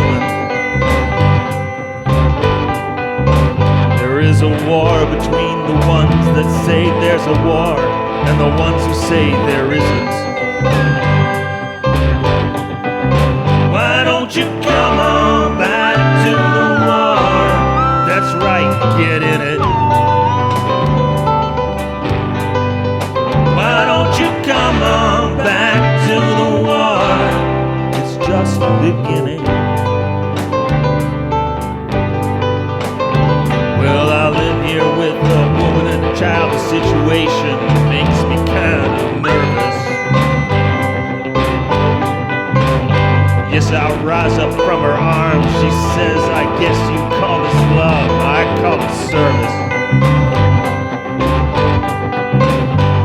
woman. There is a war between the ones that say there's a war and the ones who say there isn't. Why don't you come on back to the war? That's right, get in it. Why don't you come on back to the war? It's just beginning. Well, I live here with a woman and a child. The situation makes me kind of nervous. Yes, I rise up from her arms. She says, I guess you call this love, I call it service.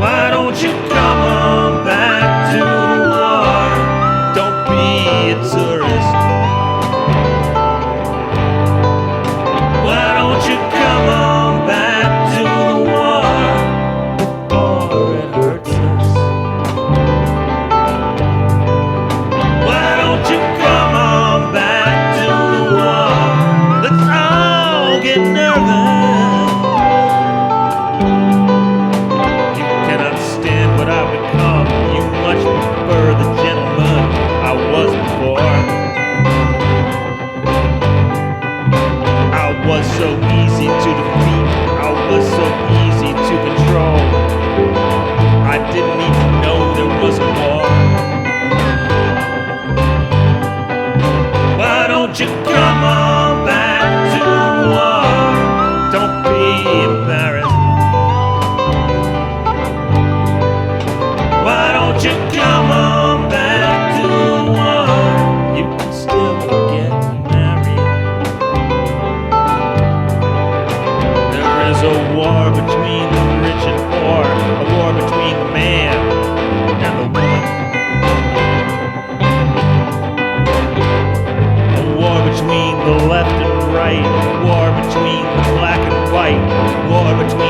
Why don't you come on back to the war? Don't be a tourist. Why don't you come on back to the war before it hurts us? Why don't you come on back to the war? Let's all get nervous. You cannot stand what I've become. You much prefer the gentleman I was before. I was so easy to defeat. I was so easy to control. I didn't even know there was a war. Why don't you come on back to the war? Don't be embarrassed. Why don't you come on back to the war? You can still get married. There is a war between the rich and poor, a war between the man and the woman. A war between the left and right, a war between the black and white, a war between